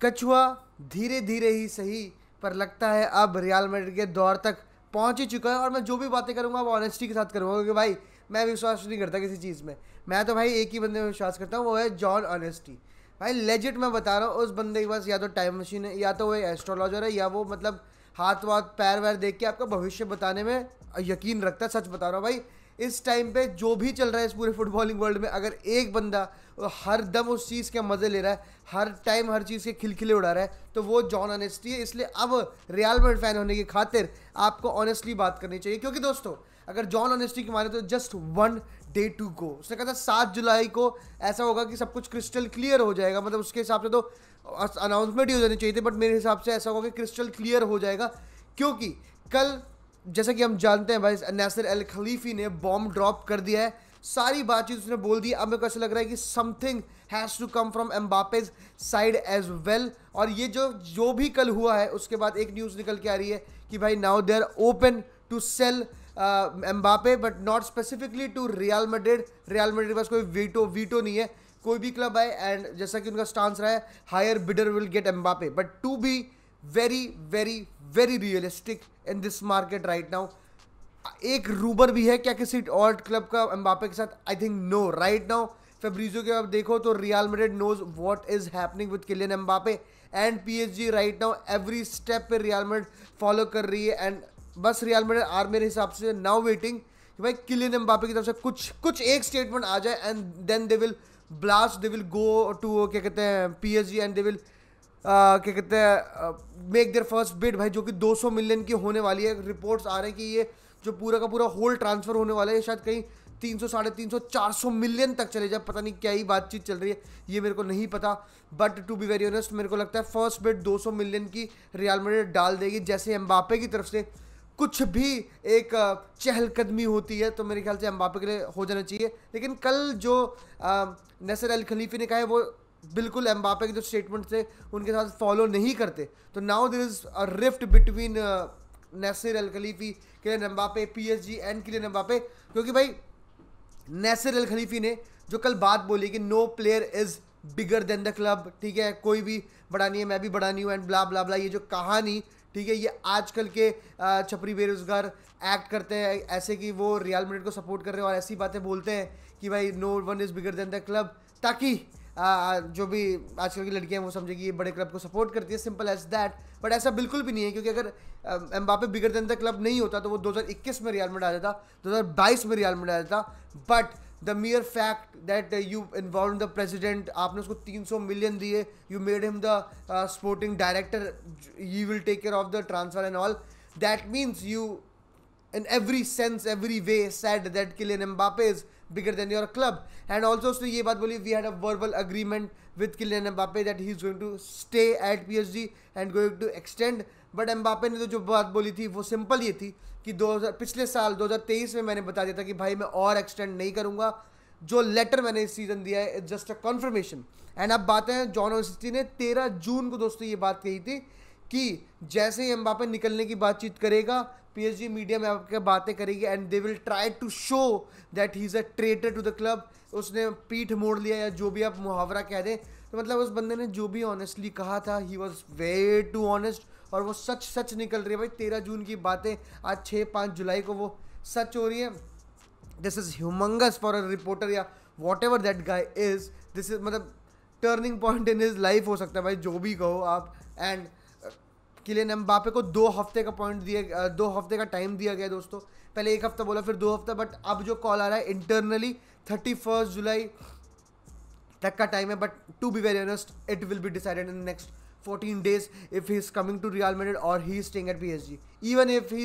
कछुआ धीरे धीरे ही सही पर लगता है अब रियल मैड्रिड के दौर तक पहुंच ही चुका है। और मैं जो भी बातें करूंगा वो ऑनेस्टी के साथ करूंगा, क्योंकि भाई मैं विश्वास नहीं करता किसी चीज़ में। मैं तो भाई एक ही बंदे में विश्वास करता हूँ, वो है जॉन ऑनेस्टी। भाई लेजिट मैं बता रहा हूँ, उस बंदे के पास या तो टाइम मशीन है, या तो वो एस्ट्रोलॉजर है, या वो मतलब हाथ वाथ पैर वैर देख के आपका भविष्य बताने में यकीन रखता है। सच बता रहा हूँ भाई, इस टाइम पे जो भी चल रहा है इस पूरे फुटबॉलिंग वर्ल्ड में, अगर एक बंदा हर दम उस चीज़ के मज़े ले रहा है, हर टाइम हर चीज़ के खिलखिले उड़ा रहा है, तो वो जॉन ऑनेस्टी है। इसलिए अब रियल मैड्रिड फैन होने की खातिर आपको ऑनेस्टली बात करनी चाहिए, क्योंकि दोस्तों अगर जॉन ऑनेस्टी की माने तो जस्ट 1 डे टू गो। उसने कहा था 7 जुलाई को ऐसा होगा कि सब कुछ क्रिस्टल क्लियर हो जाएगा। मतलब उसके हिसाब से तो अनाउंसमेंट ही हो जानी चाहिए थी, बट मेरे हिसाब से ऐसा होगा कि क्रिस्टल क्लियर हो जाएगा, क्योंकि कल जैसा कि हम जानते हैं भाई नासिर अल खलीफी ने बॉम्ब ड्रॉप कर दिया है। सारी बातचीत उसने बोल दी। अब मेरे को ऐसा लग रहा है कि something has to come from Mbappe's side as well. और ये जो भी कल हुआ है उसके बाद एक न्यूज़ निकल के आ रही है कि भाई now they are open to sell Mbappe, but not specifically to Real Madrid. Real Madrid के पास कोई वीटो नहीं है, कोई भी क्लब आए, एंड जैसा कि उनका स्टांस रहा है higher bidder will get Mbappe. But to be very very very realistic in this market right now, एक रूबर भी है क्या किसी और क्लब का एम्बापे के साथ? I think no. Right now Fabrizio के आप देखो तो Real Madrid knows what is happening with Kylian Mbappe and PSG. Right now every step पे रियल मैड्रिड फॉलो कर रही है, एंड बस रियल मैड्रिड आर मेरे हिसाब से नाउ वेटिंग कि भाई किलियन एम्बापे की तरफ से कुछ एक स्टेटमेंट आ जाए, and then they will blast, they will go to क्या कहते हैं पीएसजी, एंड दे विल क्या कहते हैं मेक देयर फर्स्ट बिड भाई, जो कि 200 मिलियन की होने वाली है। रिपोर्ट्स आ रहे हैं कि ये जो पूरा का पूरा होल ट्रांसफर होने वाला है शायद कहीं 300 350 400 मिलियन तक चले जाए। पता नहीं क्या ही बातचीत चल रही है, ये मेरे को नहीं पता। But to be very honest मेरे को लगता है फर्स्ट बिड 200 मिलियन की रियल मैड्रिड डाल देगी। जैसे एम्बापे की तरफ से कुछ भी एक चहलकदमी होती है तो मेरे ख्याल से एम्बापे के लिए हो जाना चाहिए। लेकिन कल जो नासिर अल खलीफी ने कहा है वो बिल्कुल एम्बापे के जो स्टेटमेंट थे उनके साथ फॉलो नहीं करते। तो now there is a rift between Nasser Al Khelaifi, Kylian Mbappe, PSG and Kylian Mbappe. क्योंकि भाई नासिर अल खलीफी ने जो कल बात बोली कि no player is bigger than the club, ठीक है, कोई भी बड़ा नहीं है, मैं भी बड़ा नहीं हूँ, एंड ब्ला ब्ला ब्ला, ये जो कहानी, ठीक है, ये आजकल के छपरी बेरोजगार एक्ट करते हैं ऐसे कि वो रियल मैड्रिड को सपोर्ट कर रहे हैं और ऐसी बातें बोलते हैं कि भाई no one is bigger than the club, ताकि जो भी आजकल की लड़कियां हैं वो समझे कि ये बड़े क्लब को सपोर्ट करती है, सिंपल एज दैट। बट ऐसा बिल्कुल भी नहीं है, क्योंकि अगर Mbappe bigger than the club नहीं होता तो वो 2021 में रियल मैड्रिड आ जाता, 2022 में रियल मैड्रिड आ जाता। But the mere fact that you involve the president, आपने उसको 300 मिलियन दिए, you made him the sporting director, you will take care of the transfer and all, that means you in every sense, every way said that Kylian Mbappe is bigger than your club. And also उसने ये बात बोली, we had a verbal agreement with Kylian Mbappe that he is going to stay at PSG and going to extend. But Mbappe ने तो जो बात बोली थी वो सिंपल ये थी कि पिछले साल 2023 में मैंने बता दिया था कि भाई मैं और एक्सटेंड नहीं करूँगा, जो लेटर मैंने इस सीज़न दिया है it's just a conformation. And अब बात है जॉन ऑनेस्टी ने 13 जून को दोस्तों ये बात कही थी कि जैसे ही एम्बापे निकलने की बातचीत करेगा पीएसजी मीडिया में आपके बातें करेगी and they will try to show that he is a traitor to the club. उसने पीठ मोड़ लिया या जो भी आप मुहावरा कह दें, तो मतलब उस बंदे ने जो भी ऑनेस्टली कहा था he was way too honest, और वो सच निकल रही है भाई। 13 जून की बातें आज 6-5 जुलाई को वो सच हो रही है। This is humongous for a reporter या whatever that guy is, this is मतलब turning point in his life हो सकता है भाई, जो भी कहो आप। एंड किलियन एम्बापे को 2 हफ्ते का 2 हफ्ते का टाइम दिया गया दोस्तों। पहले 1 हफ्ता बोला, फिर 2 हफ्ता, बट अब जो कॉल आ रहा है इंटरनली 31 जुलाई तक का टाइम है। But to be very honest it will be decided in next 14 days if he is coming to Real Madrid or he is staying at PSG. Even if he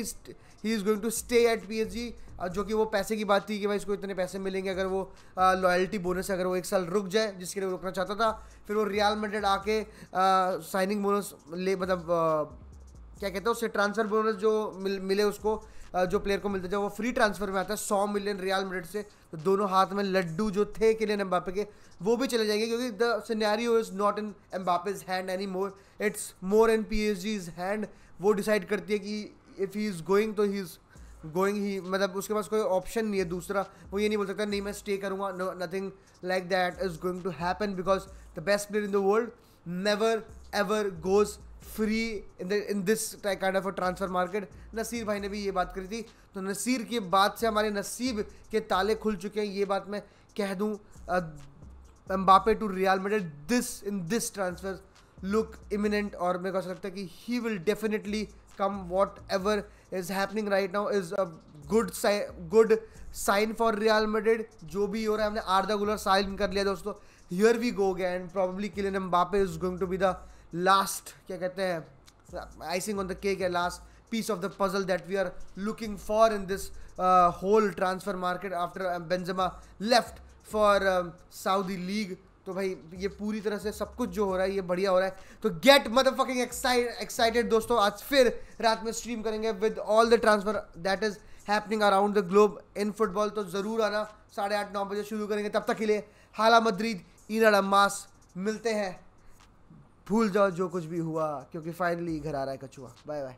is going to stay at PSG, जो कि वो पैसे की बात थी कि भाई इसको इतने पैसे मिलेंगे अगर वो लॉयल्टी बोनस अगर वो 1 साल रुक जाए, जिसके लिए वो रुकना चाहता था, फिर वो रियल मैड्रिड आके साइनिंग बोनस ले, मतलब क्या कहते हैं उससे ट्रांसफर बोनस जो मिले उसको, जो प्लेयर को मिलता है, जब वो फ्री ट्रांसफर में आता है 100 मिलियन रियल मैड्रिड से, तो दोनों हाथ में लड्डू जो थे किलियन एम्बापे के वो भी चले जाएंगे, क्योंकि the scenario is not in Mbappe's hand any more, it's more in पीएसजीज हैंड। वो डिसाइड करती है कि इफ़ ही इज़ गोइंग तो ही इज़ गोइंग, ही मतलब उसके पास कोई ऑप्शन नहीं है दूसरा। वो ये नहीं बोल सकता नहीं मैं स्टे करूँगा, no, nothing like that is going to happen, because the best player in the world never ever goes free in this kind of a transfer market. Nasir भाई ने भी ये बात करी थी, तो नसीर की बात से हमारे नसीब के ताले खुल चुके हैं, ये बात मैं कह दूं. Mbappe to Real Madrid, this transfer look imminent, और मेरे को ऐसा लगता है कि he will definitely come. Whatever is happening right now is a good sign for Real Madrid. जो भी हो रहा है, हमने आर्दा गुलर साइन कर लिया दोस्तों. Here we go again, probably Kylian Mbappe is going to be the last, क्या कहते हैं, आइसिंग ऑन द केक है, last piece of the puzzle that we are looking for in this whole transfer market after Benzema left for Saudi League. तो भाई ये पूरी तरह से सब कुछ जो हो रहा है ये बढ़िया हो रहा है. तो गेट मदरफकिंग एक्साइटेड दोस्तों. आज फिर रात में स्ट्रीम करेंगे with all the transfer that is happening around the globe in football. तो ज़रूर आना, 8:30-9 बजे शुरू करेंगे. तब तक के लिए हाला मद्रिद ईना मास, मिलते हैं. भूल जाओ जो कुछ भी हुआ, क्योंकि फाइनली घर आ रहा है कछुआ. Bye bye.